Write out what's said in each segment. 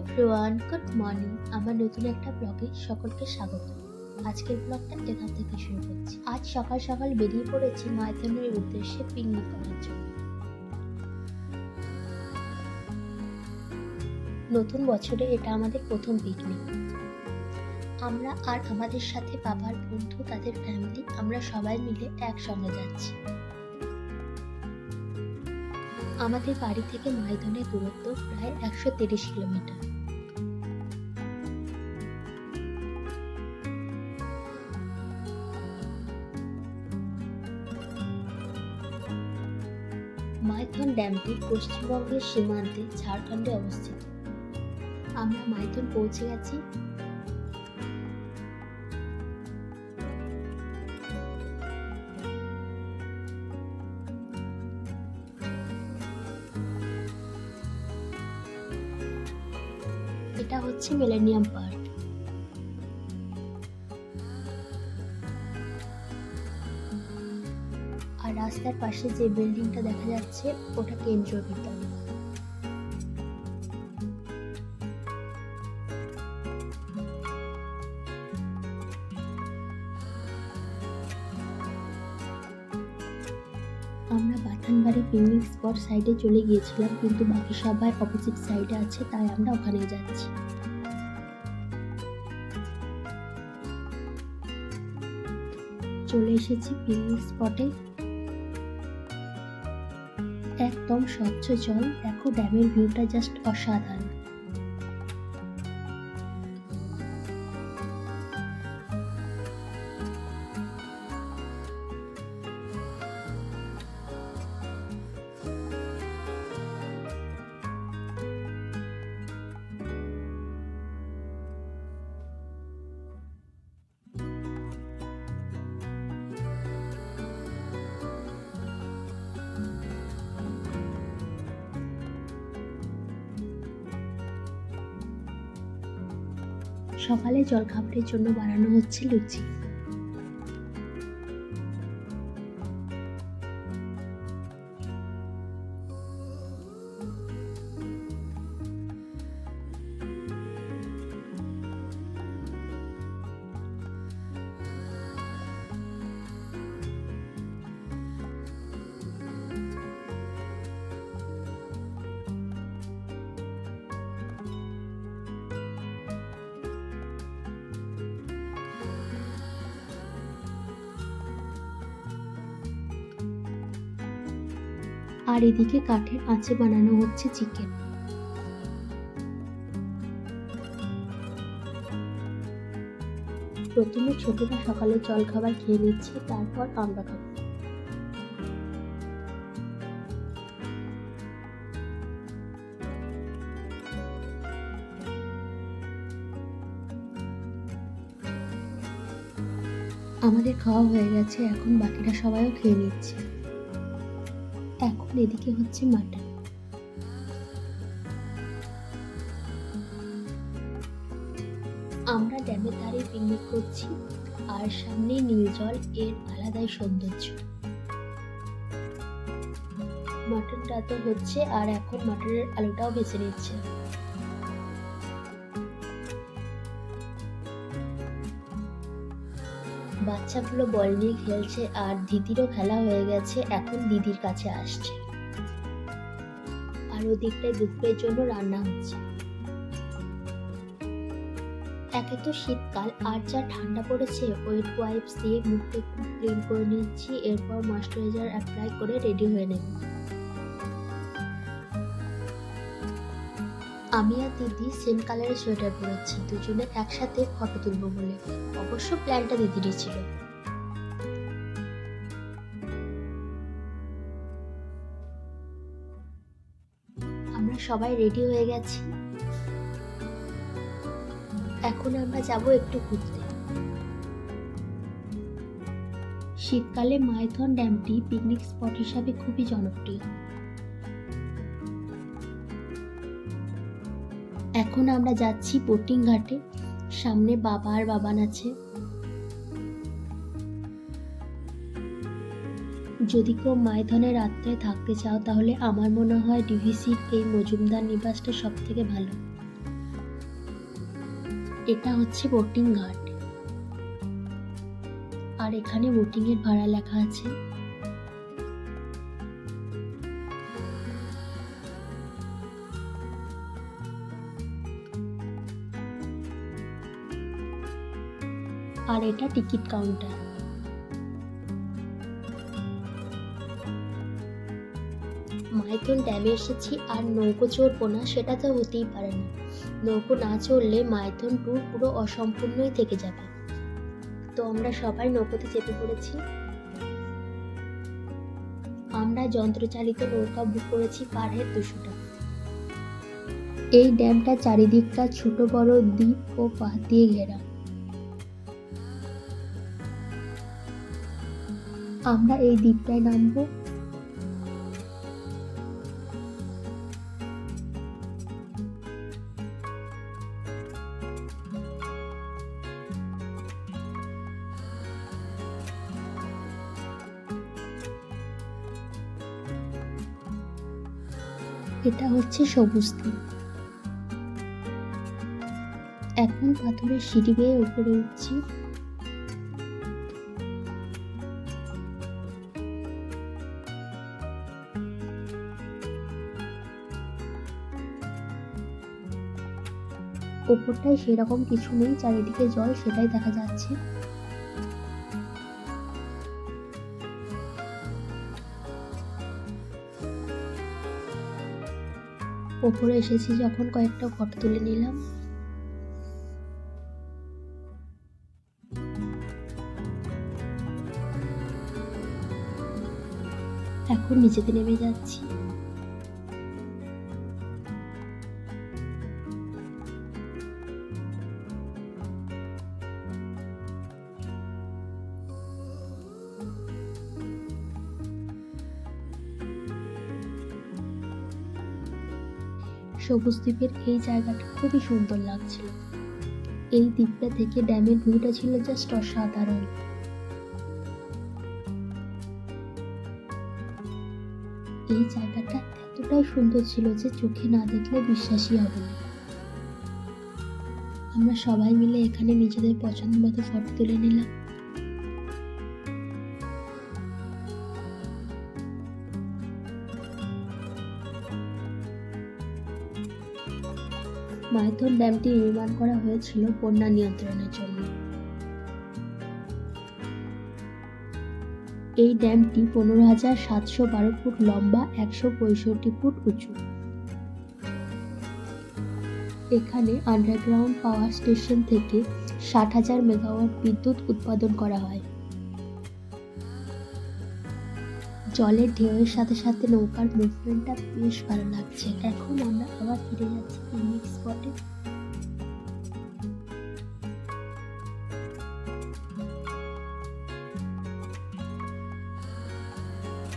Everyone, good morning. আমার নতুন একটা ব্লগে সকলকে স্বাগত। আজকের ব্লগটা এখান থেকে শুরু করছি। আজ সকাল সকাল বেরিয়ে পড়েছি মাইথনের উদ্দেশ্যে পিকনিক করার জন্য। নতুন বছরে এটা আমাদের প্রথম পিকনিক। আমরা আর আমাদের সাথে বাবার বন্ধু, তাদের ফ্যামিলি, আমরা সবাই মিলে একসঙ্গে যাচ্ছি। আমাদের বাড়ি থেকে মাইথনের দূরত্ব প্রায় 130 কিলোমিটার। মাইথন ড্যামটি পশ্চিমবঙ্গের সীমান্তে ঝাড়খণ্ডে অবস্থিত। আমরা মাইথন পৌঁছে গেছি। এটা হচ্ছে মিলেনিয়াম পার্ক। আর রাস্তার পাশে যে বিল্ডিংটা দেখা যাচ্ছে ওটা কেন্দ্রীয় বিদ্যালয়। আমরা বাথানবাড়ি পিকনিক স্পট সাইডে চলে গিয়েছিলাম, কিন্তু বাকি সবাই অপোজিট সাইডে আছে, তাই আমরা ওখানে যাচ্ছি। চলে এসেছি পিকনিক স্পটে। একদম স্বচ্ছ জল, দেখো ড্যামের ভিউটা জাস্ট অসাধারণ। সকালে জলখাবারের জন্য বানানো হচ্ছে লুচি। আর এদিকে কাঠের আঁচে বানানো হচ্ছে চিকেন। প্রথমে ছোটরা সকালে জল খাবার খেয়ে নিচ্ছে, তারপর আমরা খাবো। আমাদের খাওয়া হয়ে গেছে, এখন বাকিরা সবাইও খেয়ে নিচ্ছে। এখন এদিকে হচ্ছে মাটন। আমরা ড্যামের ধারে পিকনিক করছি, আর সামনে নীল জল, এর আলাদাই সৌন্দর্য। মাটনটা তো হচ্ছে, আর এখন মাটনের আলুটাও ভেজে নিচ্ছে। বাচ্চাগুলো বল নিয়ে খেলছে, আর দিদিরও খেলা হয়ে গেছে, এখন দিদির কাছে আসছে। আর ওদিকটায় দুপুরের জন্য রান্না হচ্ছে। একে তো শীতকাল, আর যা ঠান্ডা পড়েছে, ওয়েট ওয়াইপস দিয়ে মুখটা একটু ক্লিন করে নিচ্ছি, এরপর ময়েশ্চারাইজার অ্যাপ্লাই করে রেডি হয়ে নেব। আমি আর দিদি সেম কালারের সোয়েটার পরেছি, দুজনে একসাথে ফটো তুলবো বলে। অবশ্য প্ল্যানটা দিদিরই ছিল। আমরা সবাই রেডি হয়ে গেছি, এখন আমরা যাব একটু ঘুরতে। শীতকালে মাইথন ড্যামটি পিকনিক স্পট হিসাবে খুবই জনপ্রিয়। এখন আমরা যাচ্ছি বোটিং ঘাটে। সামনে বাবা আর বাবান আছে। যদি কেউ মাইথনে রাত্রে থাকতে চাও, তাহলে আমার মনে হয় ডিভিসির এই মজুমদার নিবাসটা সব থেকে ভালো। এটা হচ্ছে বোটিং ঘাট, আর এখানে বোটিং এর ভাড়া লেখা আছে। আর এটা টিকিট কাউন্টার। মাইথন ড্যামে এসেছি আর নৌকো চড়বো না সেটা তো হতেই পারে না। নৌকো না চড়লে মাইথন ট্যুর পুরো অসম্পূর্ণই থেকে যাবে। তো আমরা সবাই নৌকোতে চেপে পড়েছি। আমরা যন্ত্রচালিত নৌকা বুক করেছি পার হেড 200 টাকা। এই ড্যামটা চারিদিকটা ছোট বড় দ্বীপ ও পাহাড় দিয়ে ঘেরা। আমরা এই দ্বীপটায় নামবো। এটা হচ্ছে সবুজ দ্বীপ। এখন পাথরের সিঁড়ি বেয়ে উপরে উঠছি। ওপরটায় সেরকম কিছু নেই, চারিদিকে জল, সেটাই দেখা যাচ্ছে। ওপরে এসেছি যখন কয়েকটা ফটো তুলে নিলাম। এখন নিচেতে নেমে যাচ্ছি। সবুজ দ্বীপের এই জায়গাটা খুবই সুন্দর লাগছিল। এই দ্বীপটা থেকে ড্যামের ভিউটা ছিল জাস্ট অসাধারণ। এই জায়গাটা এতটাই সুন্দর ছিল যে চোখে না দেখলে বিশ্বাসই হবে না। আমরা সবাই মিলে এখানে নিজেদের পছন্দ মতো ফটো তুলে নিলাম। মাইথন ড্যামটি নির্মাণ করা হয়েছিল বন্যা নিয়ন্ত্রণের জন্য। এই ড্যামটি 15,712 ফুট লম্বা, 165 ফুট উঁচু। এখানে আন্ডারগ্রাউন্ড পাওয়ার স্টেশন থেকে 60,000 মেগাওয়াট বিদ্যুৎ উৎপাদন করা হয়। জলের ঢেউয়ের সাথে সাথে নৌকার মুভমেন্টটা বেশ ভালো লাগছে। এখন আমরা আবার ফিরে যাচ্ছি পিকনিক স্পটে।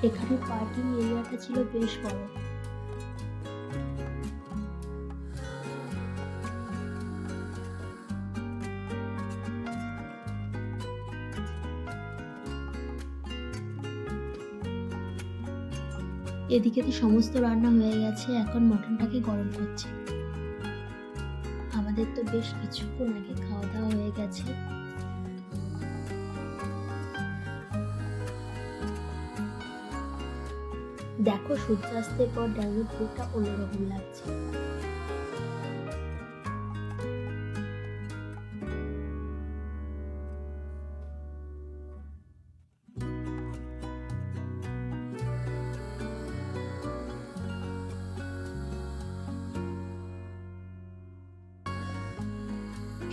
এখানে পার্কিং এরিয়াটা ছিল বেশ বড়। এদিকে তো সমস্ত রান্না হয়ে গেছে, এখন মটনটাকে গরম করছে। আমাদের তো বেশ কিছুক্ষণ আগে খাওয়া দাওয়া হয়ে গেছে। দেখো সূর্যাস্তের পর ড্যামের ভিউটা অন্যরকম লাগছে।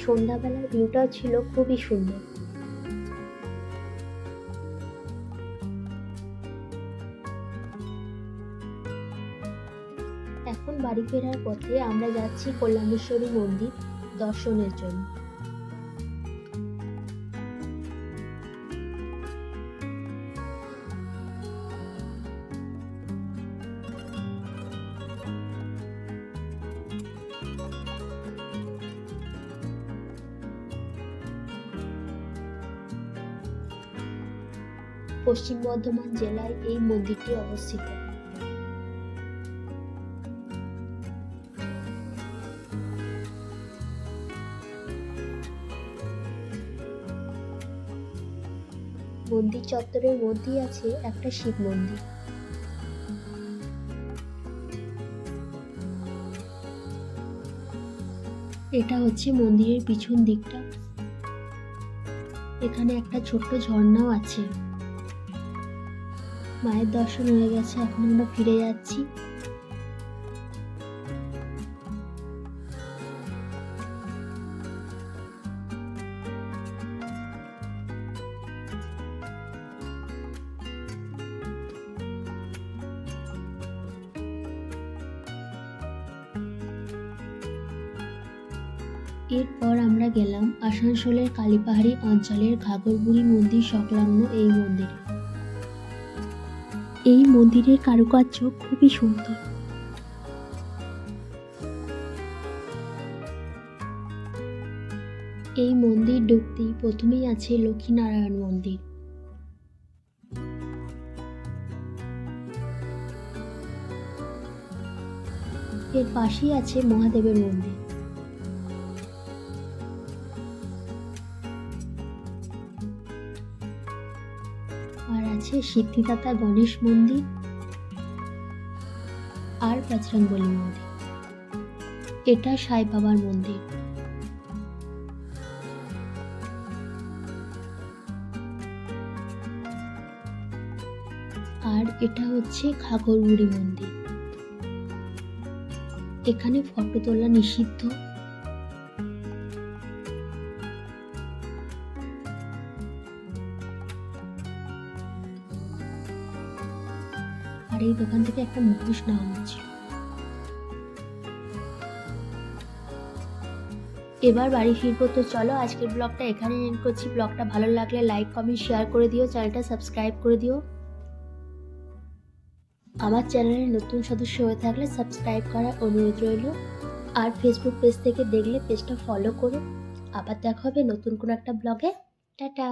সন্ধ্যাবেলার ভিউটাও ছিল খুবই সুন্দর। এখন বাড়ি ফেরার পথে আমরা যাচ্ছি কল্যাণেশ্বরী মন্দির দর্শনের জন্য। পশ্চিম বর্ধমান জেলায় এই মন্দিরটি অবস্থিত। মন্দির চত্বরের মধ্যেই আছে একটা শিব মন্দির। এটা হচ্ছে মন্দিরের পিছন দিকটা। এখানে একটা ছোট্ট ঝর্ণাও আছে। মায়ের দর্শন হয়ে গেছে, এখন আমরা ফিরে যাচ্ছি। এরপর আমরা গেলাম আসানসোলের কালীপাহাড়ি অঞ্চলের ঘাগরবুড়ি মন্দির সংলগ্ন এই মন্দিরে। এই মন্দিরের কারুকার্য খুবই সুন্দর। এই মন্দির ঢুকতেই প্রথমেই আছে লক্ষ্মীনারায়ণ মন্দির। এর পাশেই আছে মহাদেবের মন্দির। আর আছে সিদ্ধিদাতা গণেশ মন্দির আর বজরংবলী মন্দির। এটা সাই বাবার মন্দির। আর এটা হচ্ছে ঘাগরবুড়ি মন্দির। এখানে ফটো তোলা নিষিদ্ধ। আর এই দোকান থেকে একটা মুখোশ নেওয়া হচ্ছিল। এবার বাড়ি ফিরবো, তো চলো আজকের ব্লগটা এখানে এন্ড করছি। ব্লগটা ভালো লাগলে লাইক কমেন্ট শেয়ার করে দিও, চ্যানেলটা সাবস্ক্রাইব করে দিও। আমার চ্যানেলের নতুন সদস্য হয়ে থাকলে সাবস্ক্রাইব করার অনুরোধ রইল। আর ফেসবুক পেজ থেকে দেখলে পেজটা ফলো করো। আবার দেখা হবে নতুন কোনো একটা ব্লগে। টাটা।